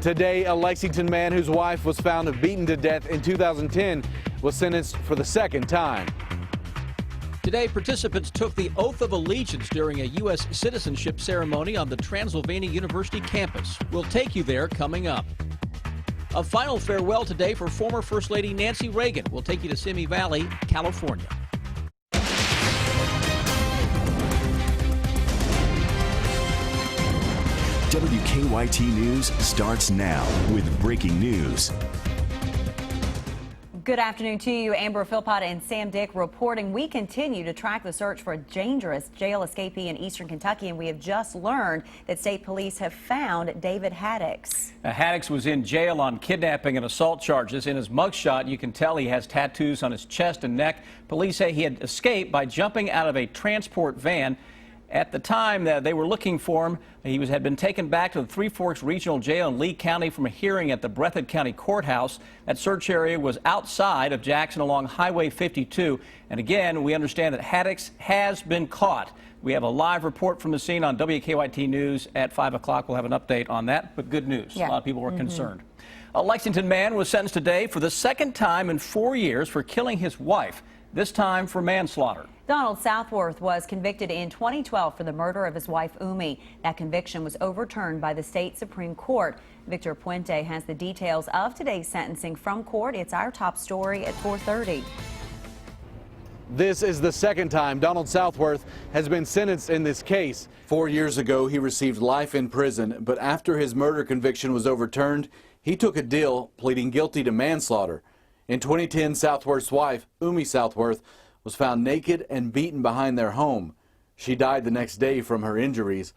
Today, a Lexington man whose wife was found beaten to death in 2010 was sentenced for the second time. Today, participants took the oath of allegiance during a U.S. citizenship ceremony on the Transylvania University campus. We'll take you there coming up. A final farewell today for former First Lady Nancy Reagan. We'll take you to Simi Valley, California. WKYT News starts now with breaking news. Good afternoon to you. Amber Philpott and Sam Dick reporting. We continue to track the search for a dangerous jail escapee in eastern Kentucky, and we have just learned that state police have found David Haddix. Haddix was in jail on kidnapping and assault charges. In his mugshot, you can tell he has tattoos on his chest and neck. Police say he had escaped by jumping out of a transport van. At the time that they were looking for him, he had been taken back to the Three Forks Regional Jail in Lee County from a hearing at the Breathitt County Courthouse. That search area was outside of Jackson along Highway 52. And again, we understand that Haddix has been caught. We have a live report from the scene on WKYT News at 5 o'clock. We'll have an update on that, but good news. Yeah. A lot of people were concerned. A Lexington man was sentenced today for the second time in 4 years for killing his wife, this time for manslaughter. Donald Southworth was convicted in 2012 for the murder of his wife, Umi. That conviction was overturned by the state Supreme Court. Victor Puente has the details of today's sentencing from court. It's our top story at 4:30. This is the second time Donald Southworth has been sentenced in this case. 4 years ago, he received life in prison, but after his murder conviction was overturned, he took a deal, pleading guilty to manslaughter. In 2010, Southworth's wife, Umi Southworth, was found naked and beaten behind their home. She died the next day from her injuries.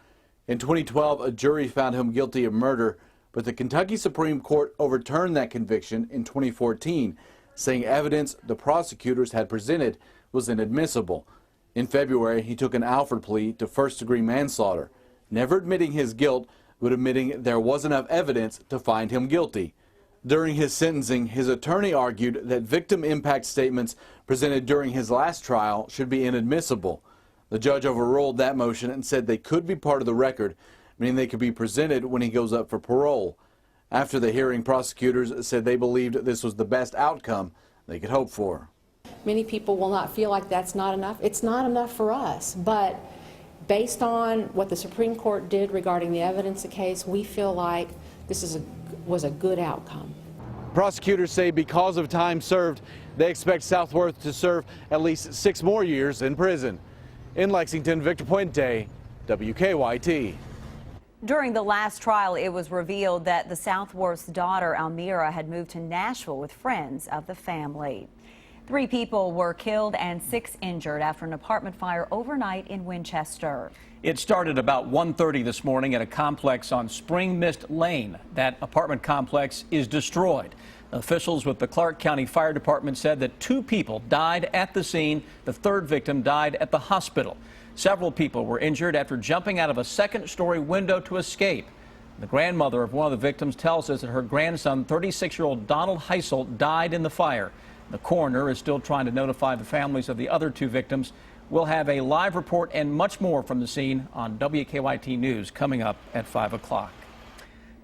In 2012, a jury found him guilty of murder, but the Kentucky Supreme Court overturned that conviction in 2014, saying evidence the prosecutors had presented was inadmissible. In February, he took an Alford plea to first-degree manslaughter, never admitting his guilt, but admitting there was enough evidence to find him guilty. During his sentencing, his attorney argued that victim impact statements presented during his last trial should be inadmissible. The judge overruled that motion and said they could be part of the record, meaning they could be presented when he goes up for parole. After the hearing, prosecutors said they believed this was the best outcome they could hope for. Many people will not feel like that's not enough. It's not enough for us, but based on what the Supreme Court did regarding the evidence of the case, we feel like this was a good outcome. Prosecutors say because of time served, they expect Southworth to serve at least 6 more years in prison. In Lexington, Victor Puente, WKYT. During the last trial, it was revealed that the Southworth's daughter, Almira, had moved to Nashville with friends of the family. 3 people were killed and 6 injured after an apartment fire overnight in Winchester. It started about 1:30 this morning at a complex on Spring Mist Lane. That apartment complex is destroyed. Officials with the Clark County Fire Department said that 2 people died at the scene. The 3rd victim died at the hospital. Several people were injured after jumping out of a 2nd-story window to escape. The grandmother of one of the victims tells us that her grandson, 36-year-old Donald Heisel, died in the fire. The coroner is still trying to notify the families of the other 2 victims. We'll have a live report and much more from the scene on WKYT News coming up at 5 o'clock.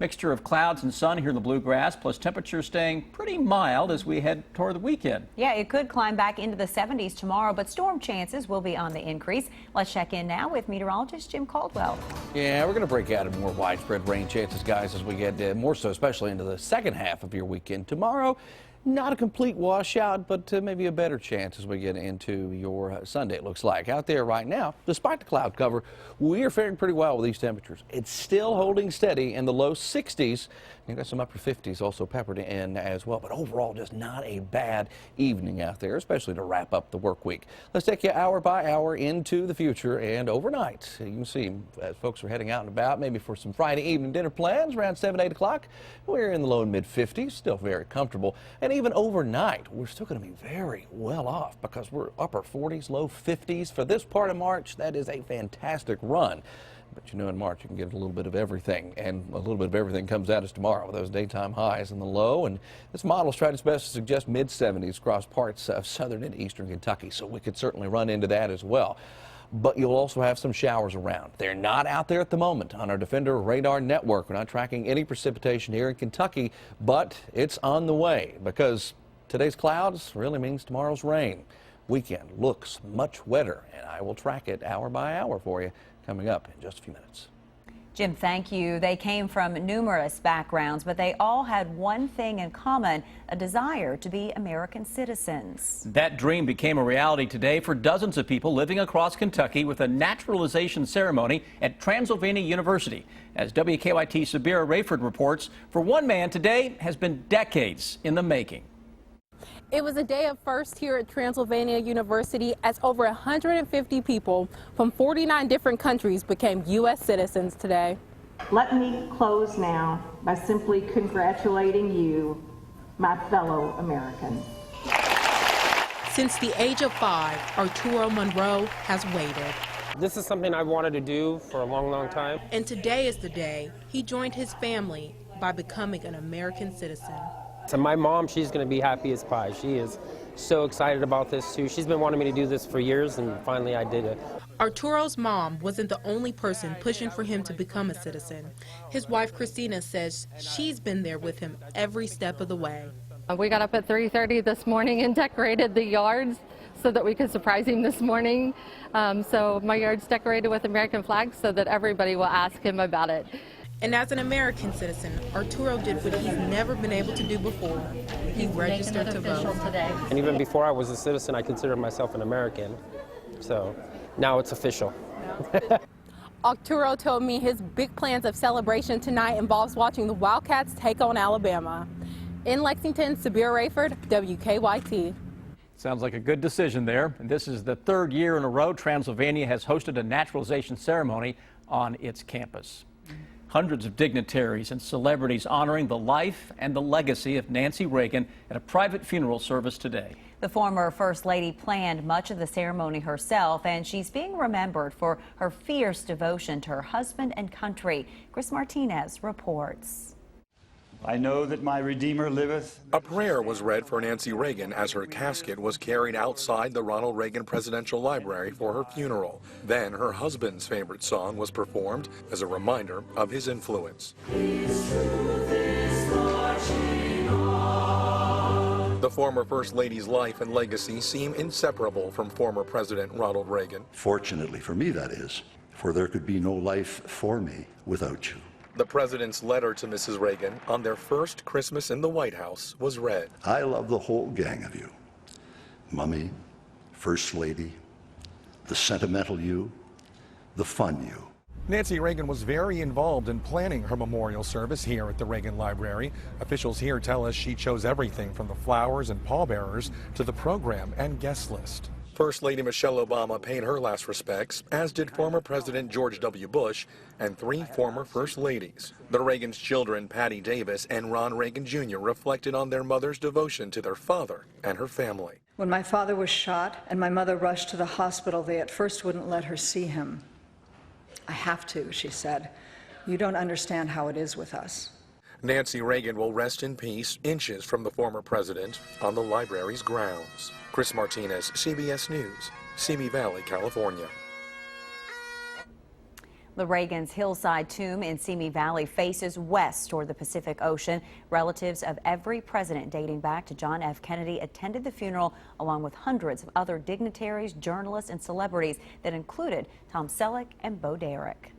Mixture of clouds and sun here in the Bluegrass, plus temperatures staying pretty mild as we head toward the weekend. Yeah, it could climb back into the 70s tomorrow, but storm chances will be on the increase. Let's check in now with meteorologist Jim Caldwell. Yeah, we're going to break out of more widespread rain chances, guys, as we get more so, especially into the second half of your weekend. Tomorrow, not a complete washout, but maybe a better chance as we get into your Sunday, it looks like. Out there right now, despite the cloud cover, we are faring pretty well with these temperatures. It's still holding steady in the low 60s. You've got some upper 50s also peppered in as well, but overall just not a bad evening out there, especially to wrap up the work week. Let's take you hour by hour into the future and overnight. You can see as folks are heading out and about, maybe for some Friday evening dinner plans around 7, 8 o'clock. We're in the low and mid 50s, still very comfortable. And even overnight, we're still going to be very well off because we're upper 40s, low 50s. For this part of March, that is a fantastic run. But you know, in March, you can get a little bit of everything, and a little bit of everything comes at us tomorrow with those daytime highs in the low. And this model's tried its best to suggest mid-70s across parts of southern and eastern Kentucky, so we could certainly run into that as well. but you'll also have some showers around. They're not out there at the moment on our Defender radar network. We're not tracking any precipitation here in Kentucky, but it's on the way because today's clouds really means tomorrow's rain. Weekend looks much wetter, and I will track it hour by hour for you coming up in just a few minutes. Jim, thank you. They came from numerous backgrounds, but they all had one thing in common, a desire to be American citizens. That dream became a reality today for dozens of people living across Kentucky with a naturalization ceremony at Transylvania University. As WKYT Sabira Rayford reports, for one man, today has been decades in the making. It was a day of first here at Transylvania University as over 150 people from 49 different countries became U.S. citizens today. Let me close now by simply congratulating you, my fellow Americans. Since the age of 5, Arturo Monroe has waited. This is something I wanted to do for a long, long time. And today is the day he joined his family by becoming an American citizen. So my mom, she's going to be happy as pie. She is so excited about this too. She's been wanting me to do this for years, and finally I did it. Arturo's mom wasn't the only person pushing for him to become a citizen. His wife Christina says she's been there with him every step of the way. We got up at 3:30 this morning and decorated the yards so that we could surprise him this morning. So my yard's decorated with American flags so that everybody will ask him about it. And as an American citizen, Arturo did what he's never been able to do before. He registered to vote. Today. And even before I was a citizen, I considered myself an American. So now it's official. Arturo told me his big plans of celebration tonight involves watching the Wildcats take on Alabama. In Lexington, Sabira Rayford, WKYT. Sounds like a good decision there. And this is the third year in a row Transylvania has hosted a naturalization ceremony on its campus. Hundreds of dignitaries and celebrities honoring the life and the legacy of Nancy Reagan at a private funeral service today. The former First Lady planned much of the ceremony herself, and she's being remembered for her fierce devotion to her husband and country. Chris Martinez reports. I know that my Redeemer liveth. A prayer was read for Nancy Reagan as her casket was carried outside the Ronald Reagan Presidential Library for her funeral. Then her husband's favorite song was performed as a reminder of his influence. The former First Lady's life and legacy seem inseparable from former President Ronald Reagan. Fortunately for me, that is, for there could be no life for me without you. The president's letter to Mrs. Reagan on their first Christmas in the White House was read. I love the whole gang of you. Mummy, First Lady, the sentimental you, the fun you. Nancy Reagan was very involved in planning her memorial service here at the Reagan Library. Officials here tell us she chose everything from the flowers and pallbearers to the program and guest list. First Lady Michelle Obama paid her last respects, as did former President George W. Bush and 3 former First Ladies. The Reagan's children, Patty Davis and Ron Reagan Jr., reflected on their mother's devotion to their father and her family. When my father was shot and my mother rushed to the hospital, they at first wouldn't let her see him. I have to, she said. You don't understand how it is with us. Nancy Reagan will rest in peace inches from the former president on the library's grounds. Chris Martinez, CBS News, Simi Valley, California. The Reagan's hillside tomb in Simi Valley faces west toward the Pacific Ocean. Relatives of every president dating back to John F. Kennedy attended the funeral, along with hundreds of other dignitaries, journalists, and celebrities that included Tom Selleck and Bo Derek.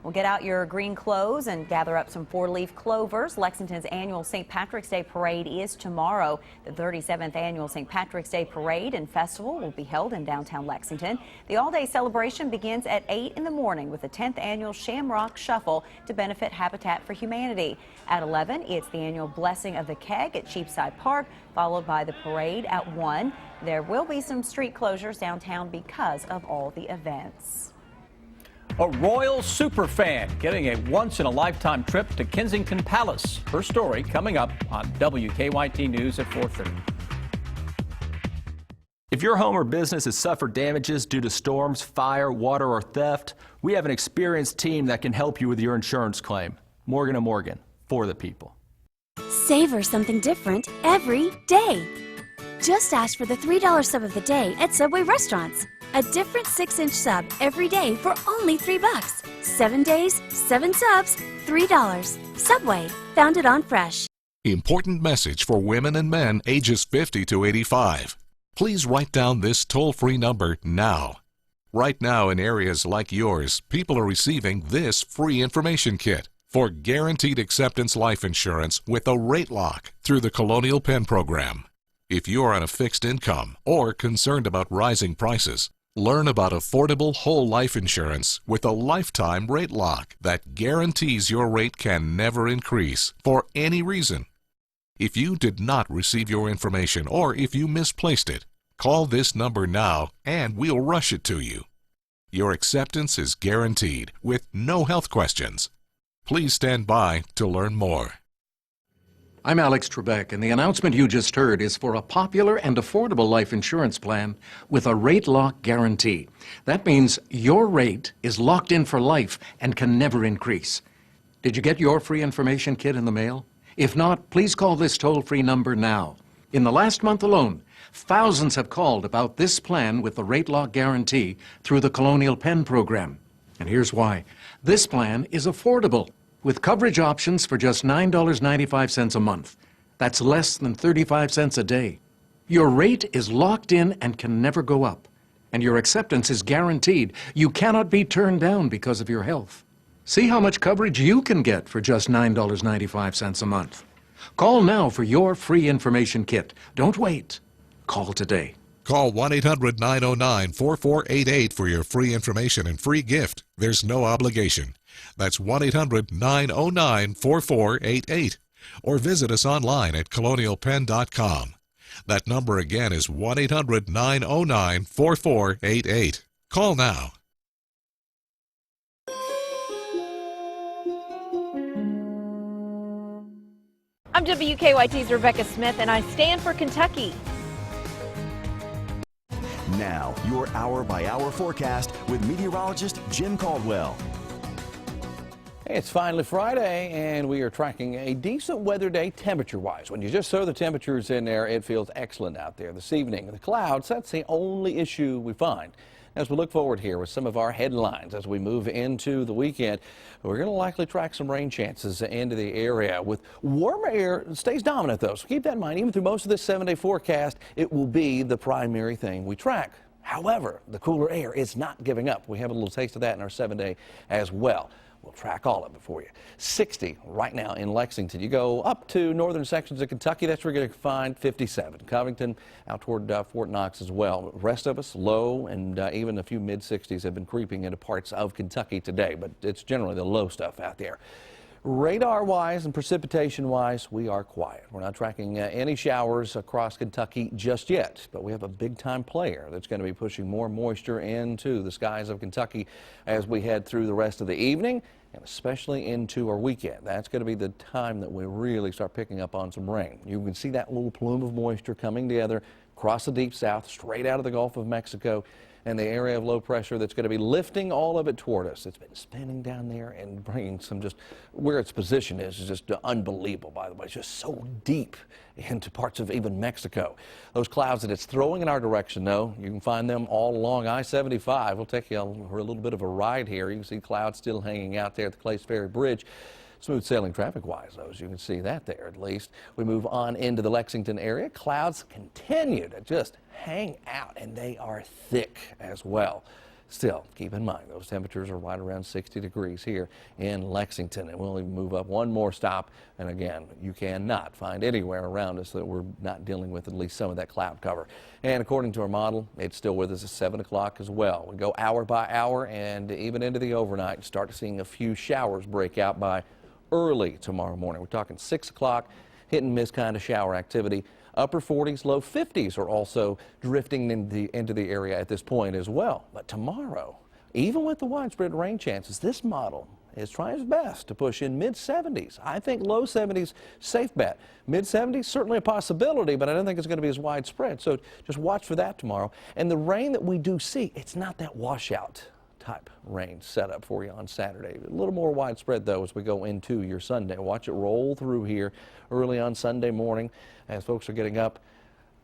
Well, get out your green clothes and gather up some 4-leaf clovers. Lexington's annual St. Patrick's Day Parade is tomorrow. The 37th annual St. Patrick's Day Parade and Festival will be held in downtown Lexington. The all-day celebration begins at 8 in the morning with the 10th annual Shamrock Shuffle to benefit Habitat for Humanity. At 11, it's the annual Blessing of the Keg at Cheapside Park, followed by the parade at 1. There will be some street closures downtown because of all the events. A royal superfan getting a once-in-a-lifetime trip to Kensington Palace. Her story coming up on WKYT News at 4:30. If your home or business has suffered damages due to storms, fire, water, or theft, we have an experienced team that can help you with your insurance claim. Morgan & Morgan, for the people. Savor something different every day. Just ask for the $3 sub of the day at Subway restaurants. A different 6-inch sub every day for only $3. 7 days, 7 subs, $3. Subway, found it on Fresh. Important message for women and men ages 50 to 85. Please write down this toll-free number now. Right now in areas like yours, people are receiving this free information kit for guaranteed acceptance life insurance with a rate lock through the Colonial Penn program. If you are on a fixed income or concerned about rising prices, learn about affordable whole life insurance with a lifetime rate lock that guarantees your rate can never increase for any reason. If you did not receive your information or if you misplaced it, call this number now and we'll rush it to you. Your acceptance is guaranteed with no health questions. Please stand by to learn more. I'm Alex Trebek, and the announcement you just heard is for a popular and affordable life insurance plan with a rate lock guarantee. That means your rate is locked in for life and can never increase. Did you get your free information kit in the mail? If not, please call this toll-free number now. In the last month alone, thousands have called about this plan with the rate lock guarantee through the Colonial Penn program. And here's why. This plan is affordable, with coverage options for just $9.95 a month. That's less than 35 cents a day. Your rate is locked in and can never go up. And your acceptance is guaranteed. You cannot be turned down because of your health. See how much coverage you can get for just $9.95 a month. Call now for your free information kit. Don't wait. Call today. Call 1-800-909-4488 for your free information and free gift. There's no obligation. That's 1-800-909-4488. Or visit us online at colonialpenn.com. That number again is 1-800-909-4488. Call now. I'm WKYT's Rebecca Smith, and I stand for Kentucky. Now, your hour-by-hour forecast with meteorologist Jim Caldwell. It's finally Friday, and we are tracking a decent weather day temperature-wise. When you just throw the temperatures in there, it feels excellent out there this evening. The clouds, that's the only issue we find. As we look forward here with some of our headlines as we move into the weekend, we're going to likely track some rain chances into the area. With warmer air stays dominant, though, so keep that in mind. Even through most of this 7-day forecast, it will be the primary thing we track. However, the cooler air is not giving up. We have a little taste of that in our 7-day as well. We'll track all of it for you. 60 right now in Lexington. You go up to northern sections of Kentucky, that's where you're going to find 57. Covington out toward Fort Knox as well. The rest of us low, and even a few mid-60s have been creeping into parts of Kentucky today, but it's generally the low stuff out there. Radar-wise and precipitation-wise, we are quiet. We're not tracking any showers across Kentucky just yet, but we have a big-time player that's going to be pushing more moisture into the skies of Kentucky as we head through the rest of the evening and especially into our weekend. That's going to be the time that we really start picking up on some rain. You can see that little plume of moisture coming together across the deep south, straight out of the Gulf of Mexico, and the area of low pressure that's going to be lifting all of it toward us. It's been spinning down there and bringing some just where its position is just unbelievable, by the way. It's just so deep into parts of even Mexico. Those clouds that it's throwing in our direction, though, you can find them all along I-75. We'll take you for a little bit of a ride here. You can see clouds still hanging out there at the Clays Ferry Bridge. Smooth sailing traffic-wise, though, as you can see that there at least. We move on into the Lexington area. Clouds continue to just hang out, and they are thick as well. Still, keep in mind, those temperatures are right around 60 degrees here in Lexington, and we'll even move up one more stop. And again, you cannot find anywhere around us that we're not dealing with at least some of that cloud cover. And according to our model, it's still with us at 7 o'clock as well. We go hour by hour and even into the overnight, start seeing a few showers break out by early tomorrow morning. We're talking 6 o'clock, hit and miss kind of shower activity. Upper 40s, low 50s are also drifting into the area at this point as well. But tomorrow, even with the widespread rain chances, this model is trying its best to push in mid-70s. I think low 70s, safe bet. Mid-70s, certainly a possibility, but I don't think it's going to be as widespread. So just watch for that tomorrow. And the rain that we do see, it's not that washout type rain setup for you on Saturday. A little more widespread, though, as we go into your Sunday. Watch it roll through here early on Sunday morning as folks are getting up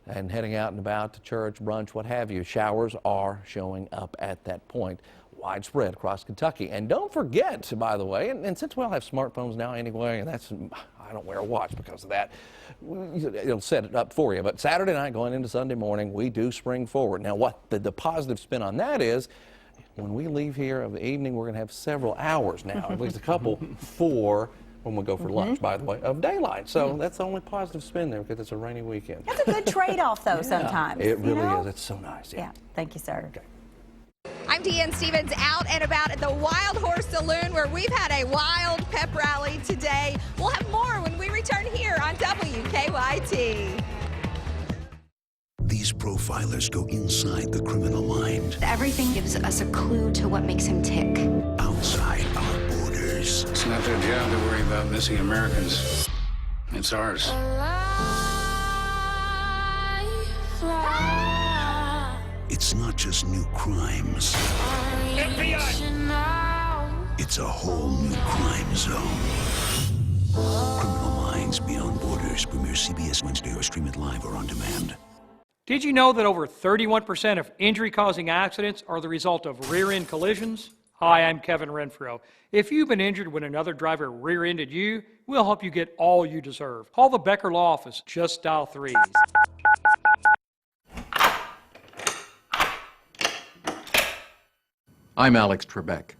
and heading out and about to church, brunch, what have you. Showers are showing up at that point, widespread across Kentucky. And don't forget, by the way, and since we all have smartphones now anyway, and I don't wear a watch because of that, it'll set it up for you. But Saturday night going into Sunday morning, we do spring forward. Now, what the positive spin on that is, when we leave here of the evening, we're going to have several hours now, at least a couple, for when we go for lunch, by the way, of daylight. So that's the only positive spin there because it's a rainy weekend. That's a good trade-off, though, sometimes. It really is. It's so nice. Yeah. Thank you, sir. Okay. I'm Deanne Stevens, out and about at the Wild Horse Saloon, where we've had a wild pep rally today. We'll have more when we return here on WKYT. These profilers go inside the criminal mind. Everything gives us a clue to what makes him tick. Outside our borders. It's not their job to worry about missing Americans. It's ours. It's not just new crimes. FBI! It's a whole new crime zone. Criminal Minds Beyond Borders premieres CBS Wednesday or stream it live or on demand. Did you know that over 31% of injury-causing accidents are the result of rear-end collisions? Hi, I'm Kevin Renfro. If you've been injured when another driver rear-ended you, we'll help you get all you deserve. Call the Becker Law Office. Just dial 3. I'm Alex Trebek.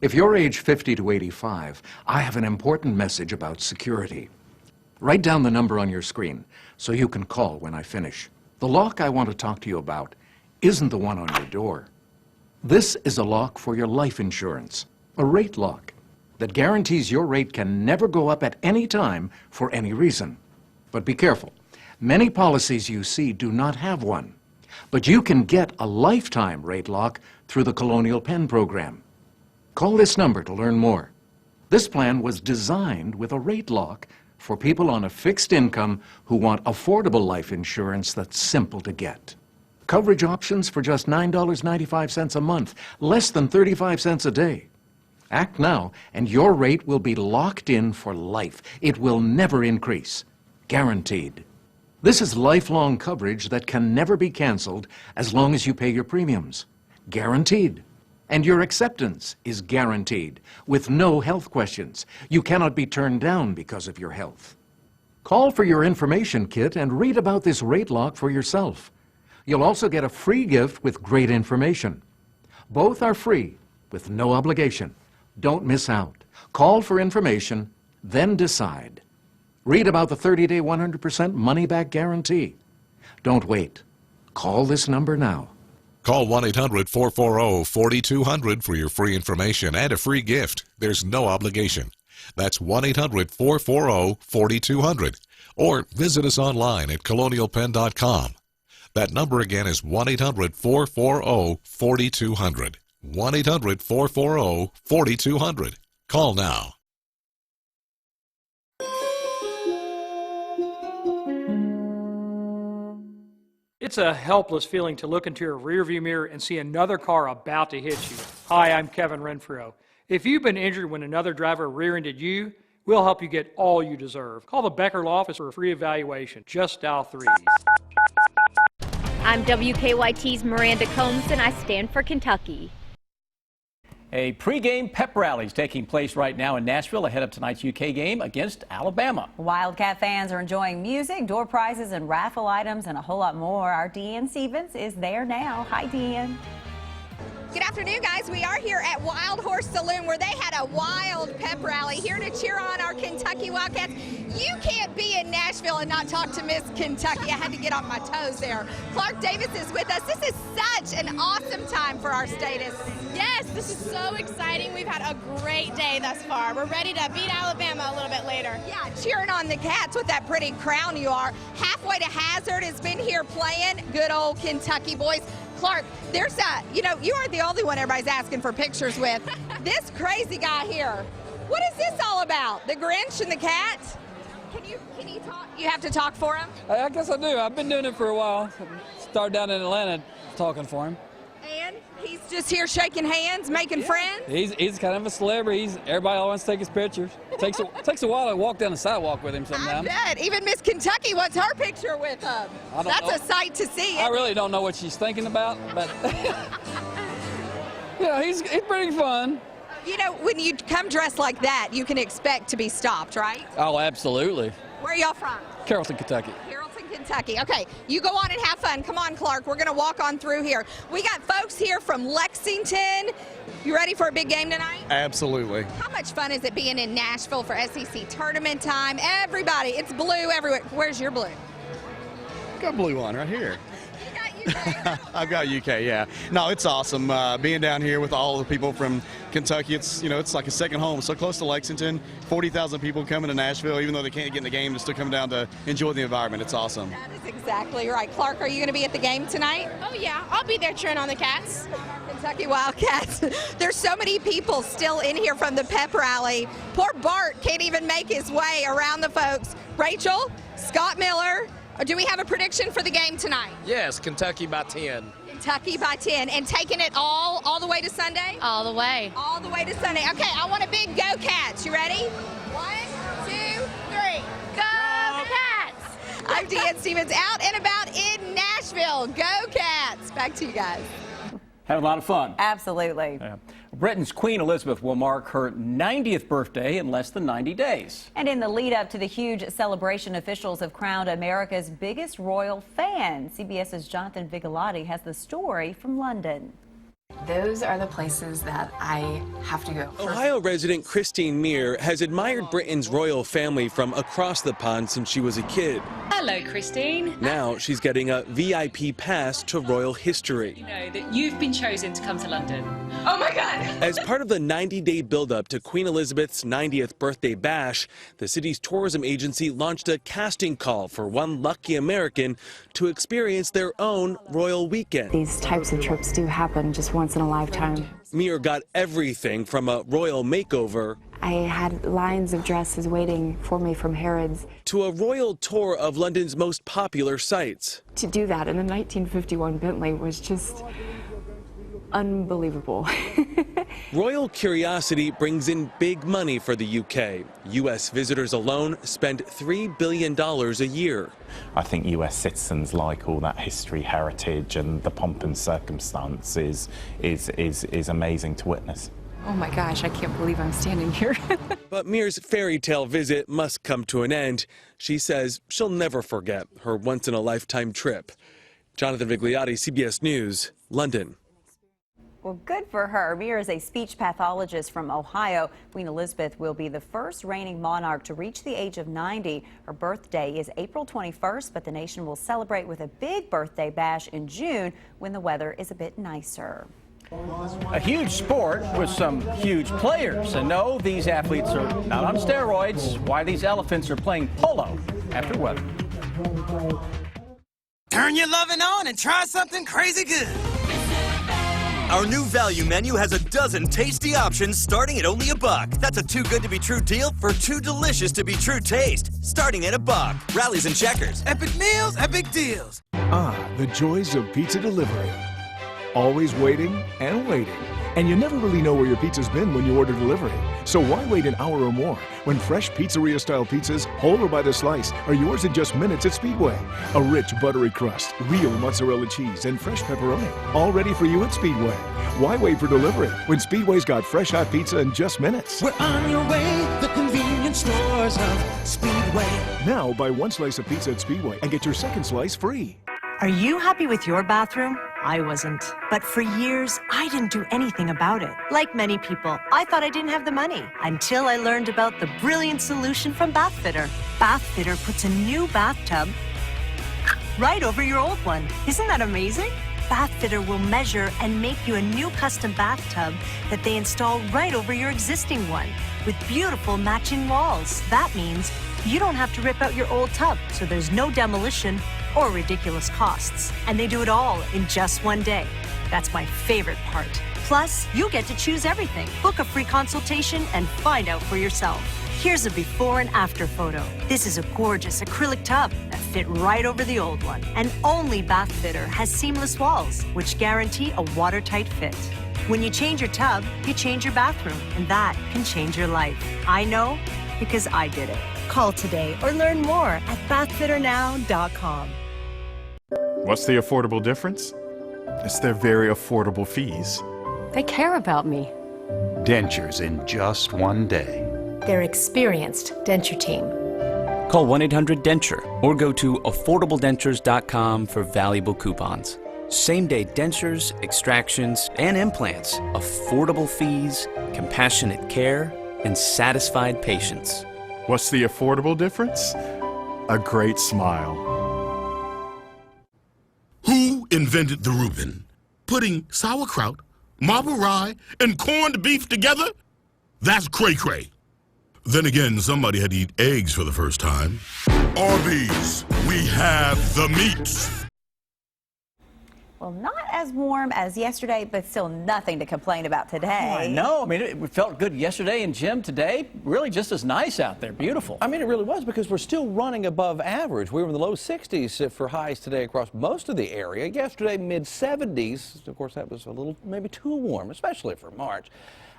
If you're age 50 to 85, I have an important message about security. Write down the number on your screen so you can call when I finish. The lock I want to talk to you about isn't the one on your door. This is a lock for your life insurance, a rate lock that guarantees your rate can never go up at any time for any reason. But be careful. Many policies you see do not have one. But you can get a lifetime rate lock through the Colonial Penn program. Call this number to learn more. This plan was designed with a rate lock for people on a fixed income who want affordable life insurance that's simple to get. Coverage options for just $9.95 a month, less than 35 cents a day. Act now, and your rate will be locked in for life. It will never increase. Guaranteed. This is lifelong coverage that can never be canceled as long as you pay your premiums. Guaranteed. And your acceptance is guaranteed, with no health questions. You cannot be turned down because of your health. Call for your information kit and read about this rate lock for yourself. You'll also get a free gift with great information. Both are free, with no obligation. Don't miss out. Call for information, then decide. Read about the 30-day 100% money-back guarantee. Don't wait. Call this number now. Call 1-800-440-4200 for your free information and a free gift. There's no obligation. That's 1-800-440-4200. Or visit us online at colonialpenn.com. That number again is 1-800-440-4200. 1-800-440-4200. Call now. It's a helpless feeling to look into your rearview mirror and see another car about to hit you. Hi, I'm Kevin Renfro. If you've been injured when another driver rear-ended you, we'll help you get all you deserve. Call the Becker Law Office for a free evaluation. Just dial 3. I'm WKYT's Miranda Combs, and I stand for Kentucky. A pregame pep rally is taking place right now in Nashville ahead of tonight's UK game against Alabama. Wildcat fans are enjoying music, door prizes, and raffle items, and a whole lot more. Our Deanne Stevens is there now. Hi, Deanne. Good afternoon, guys. We are here at Wild Horse Saloon, where they had a wild pep rally here to cheer on our Kentucky Wildcats. You can't be in Nashville and not talk to Miss Kentucky. I had to get on my toes there. Clark Davis is with us. This is such an awesome time for our status. Yes, this is so exciting. We've had a great day thus far. We're ready to beat Alabama a little bit later. Yeah, cheering on the Cats with that pretty crown you are. Halfway to Hazard has been here playing. Good old Kentucky boys. Clark, there's you aren't the only one everybody's asking for pictures with. This crazy guy here. What is this all about? The Grinch and the Cat? Can you talk? You have to talk for him? I guess I do. I've been doing it for a while. Started down in Atlanta talking for him. And He's just here shaking hands, making friends? He's kind of a celebrity. Everybody wants to take his pictures. Takes a while to walk down the sidewalk with him sometimes. I bet. Even Miss Kentucky wants her picture with him. That's a sight to see. I really don't know what she's thinking about, but you know, he's pretty fun. You know, when you come dressed like that, you can expect to be stopped, right? Oh, absolutely. Where are y'all from? Carrollton, Kentucky. Carrollton, Kentucky. Okay, you go on and have fun. Come on, Clark. We're going to walk on through here. We got folks here from Lexington. You ready for a big game tonight? Absolutely. How much fun is it being in Nashville for SEC tournament time? Everybody, it's blue everywhere. Where's your blue? Got a blue one right here. I've got UK, yeah. No, it's awesome being down here with all the people from Kentucky. It's, you know, it's like a second home. So close to Lexington, 40,000 people coming to Nashville, even though they can't get in the game, they're still coming down to enjoy the environment. It's awesome. That is exactly right. Clark, are you going to be at the game tonight? Oh yeah, I'll be there cheering on the Cats. Kentucky Wildcats. There's so many people still in here from the pep rally. Poor Bart can't even make his way around the folks. Rachel, Scott Miller, do we have a prediction for the game tonight? Yes, Kentucky by 10. Kentucky by 10. And taking it all the way to Sunday? All the way. All the way to Sunday. Okay, I want a big go Cats. You ready? 1, 2, 3. Go Cats! I'm Deanne Stevens, out and about in Nashville. Go Cats! Back to you guys. Had a lot of fun. Absolutely. Yeah. Britain's Queen Elizabeth will mark her 90th birthday in less than 90 days. And in the lead up to the huge celebration, officials have crowned America's biggest royal fan. CBS's Jonathan Vigalotti has the story from London. Those are the places that I have to go. Ohio resident Christine Meir has admired Britain's royal family from across the pond since she was a kid. Hello, Christine. Now she's getting a VIP pass to royal history. You know that you've been chosen to come to London. Oh my God! As part of the 90-day build-up to Queen Elizabeth's 90th birthday bash, the city's tourism agency launched a casting call for one lucky American to experience their own royal weekend. These types of trips do happen just once in a lifetime. Meir got everything from a royal makeover I had lines of dresses waiting for me from Harrods. to a royal tour of London's most popular sites. To do that in the 1951 Bentley was just unbelievable. Royal curiosity brings in big money for the UK. U.S. visitors alone spend $3 billion a year. I think US citizens like all that history, heritage, and the pomp and circumstance is amazing to witness. Oh my gosh, I can't believe I'm standing here. But Meir's fairy tale visit must come to an end. She says she'll never forget her once-in-a-lifetime trip. Jonathan Vigliotti, CBS News, London. Well, good for her. Meir is a speech pathologist from Ohio. Queen Elizabeth will be the first reigning monarch to reach the age of 90. Her birthday is April 21st, but the nation will celebrate with a big birthday bash in June when the weather is a bit nicer. A huge sport with some huge players. And no, these athletes are not on steroids. Why these elephants are playing polo after weather. Turn your loving on and try something crazy good. Our new value menu has a dozen tasty options starting at only $1. That's a too good to be true deal for too delicious to be true taste. Starting at $1. Rallies and Checkers. Epic meals, epic deals. Ah, the joys of pizza delivery. Always waiting and waiting. And you never really know where your pizza's been when you order delivery. So why wait an hour or more when fresh pizzeria-style pizzas, whole or by the slice, are yours in just minutes at Speedway? A rich, buttery crust, real mozzarella cheese, and fresh pepperoni, all ready for you at Speedway. Why wait for delivery when Speedway's got fresh hot pizza in just minutes? We're on your way, the convenience stores of Speedway. Now buy one slice of pizza at Speedway and get your second slice free. Are you happy with your bathroom? I wasn't. But for years, I didn't do anything about it. Like many people, I thought I didn't have the money until I learned about the brilliant solution from Bathfitter. Bathfitter puts a new bathtub right over your old one. Isn't that amazing? Bathfitter will measure and make you a new custom bathtub that they install right over your existing one with beautiful matching walls. That means you don't have to rip out your old tub, so there's no demolition or ridiculous costs. And they do it all in just one day. That's my favorite part. Plus, you get to choose everything. Book a free consultation and find out for yourself. Here's a before and after photo. This is a gorgeous acrylic tub that fit right over the old one. And only Bath Fitter has seamless walls, which guarantee a watertight fit. When you change your tub, you change your bathroom, and that can change your life. I know because I did it. Call today or learn more at bathfitternow.com. What's the affordable difference? It's their very affordable fees. They care about me. Dentures in just one day. Their experienced denture team. Call 1-800-DENTURE or go to affordabledentures.com for valuable coupons. Same-day dentures, extractions, and implants. Affordable fees, compassionate care, and satisfied patients. What's the affordable difference? A great smile. Who invented the Reuben? Putting sauerkraut, marble rye, and corned beef together? That's cray-cray. Then again, somebody had to eat eggs for the first time. Arby's, we have the meats. Well, not as warm as yesterday, but still nothing to complain about today. I know. I mean, it felt good yesterday and Jim today. Really just as nice out there. Beautiful. I mean, it really was because we're still running above average. We were in the low 60s for highs today across most of the area. Yesterday, mid 70s. Of course, that was a little maybe too warm, especially for March.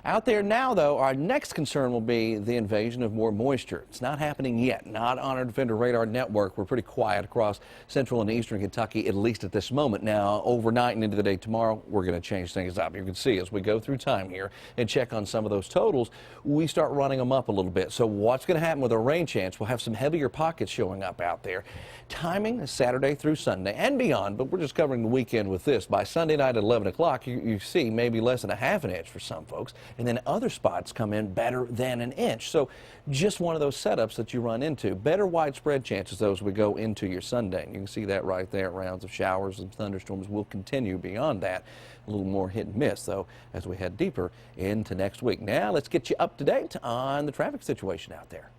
Out there now, though, our next concern will be the invasion of more moisture. It's not happening yet, not on our Defender radar network. We're pretty quiet across central and eastern Kentucky, at least at this moment. Now, overnight and into the day tomorrow, we're going to change things up. You can see as we go through time here and check on some of those totals, we start running them up a little bit. So what's going to happen with our rain chance? We'll have some heavier pockets showing up out there. Timing is Saturday through Sunday and beyond, but we're just covering the weekend with this. By Sunday night at 11 o'clock, you see maybe less than a half an inch for some folks. And then other spots come in better than an inch. So just one of those setups that you run into. Better widespread chances, though, as we go into your Sunday. And you can see that right there. Rounds of showers and thunderstorms will continue beyond that. A little more hit and miss, though, as we head deeper into next week. Now let's get you up to date on the traffic situation out there.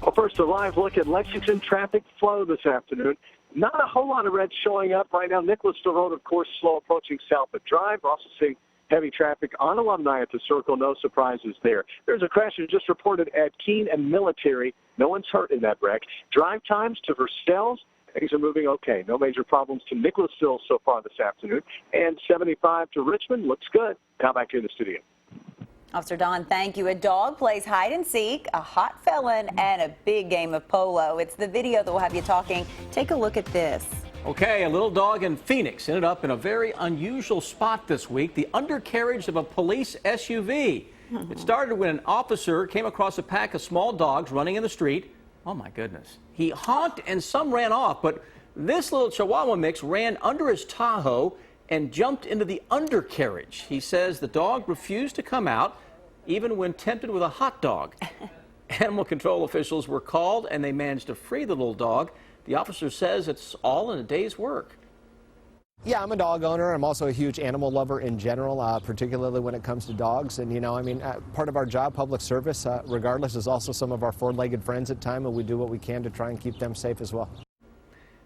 Well, first, a live look at Lexington traffic flow this afternoon. Not a whole lot of red showing up right now. Nicholasville Road, of course, slow approaching Southwood Drive. We're also seeing heavy traffic on Alumni at the Circle. No surprises there. There's a crash just reported at Keene and Military. No one's hurt in that wreck. Drive times to Verstells, things are moving okay. No major problems to Nicholasville so far this afternoon. And 75 to Richmond looks good. Now back here in the studio. Officer Don, thank you. A dog plays hide and seek, a hot felon, and a big game of polo. It's the video that will have you talking. Take a look at this. Okay, a little dog in Phoenix ended up in a very unusual spot this week, the undercarriage of a police SUV. It started when an officer came across a pack of small dogs running in the street. Oh my goodness. He honked and some ran off, but this little Chihuahua mix ran under his Tahoe and jumped into the undercarriage. He says the dog refused to come out, even when tempted with a hot dog. Animal control officials were called and they managed to free the little dog. The officer says it's all in a day's work. Yeah, I'm a dog owner. I'm also a huge animal lover in general, particularly when it comes to dogs. And, you know, I mean, part of our job, public service, regardless, is also some of our four-legged friends at times, and we do what we can to try and keep them safe as well.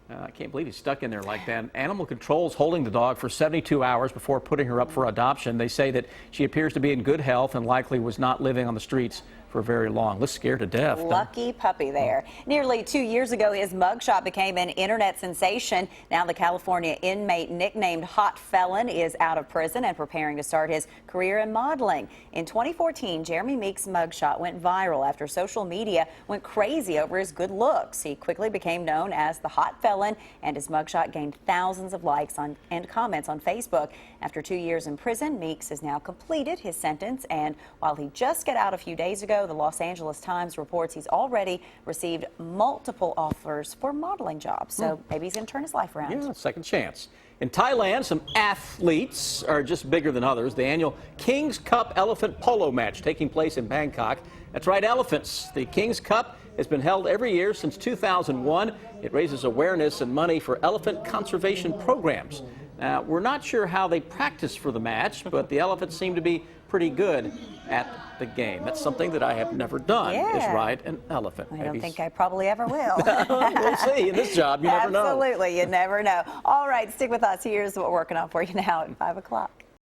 I can't believe he's stuck in there like that. Animal control's holding the dog for 72 hours before putting her up for adoption. They say that she appears to be in good health and likely was not living on the streets for very long. Looks scared to death. Lucky puppy there. Nearly 2 years ago, his mugshot became an internet sensation. Now the California inmate nicknamed Hot Felon is out of prison and preparing to start his career in modeling. In 2014, Jeremy Meek's mugshot went viral after social media went crazy over his good looks. He quickly became known as the Hot Felon, and his mugshot gained thousands of likes and comments on Facebook. After 2 years in prison, Meeks has now completed his sentence, and while he just got out a few days ago, the Los Angeles Times reports he's already received multiple offers for modeling jobs. So maybe he's going to turn his life around. Yeah, second chance. In Thailand, some athletes are just bigger than others. The annual King's Cup Elephant Polo match taking place in Bangkok. That's right, elephants. The King's Cup has been held every year since 2001. It raises awareness and money for elephant conservation programs. Now, we're not sure how they practice for the match, but the elephants seem to be pretty good at the game. That's something that I have never done, is ride an elephant. I don't think I probably ever will. We'll see. In this job, you never know. Absolutely, you never know. All right, stick with us. Here's what we're working on for you now at 5 o'clock.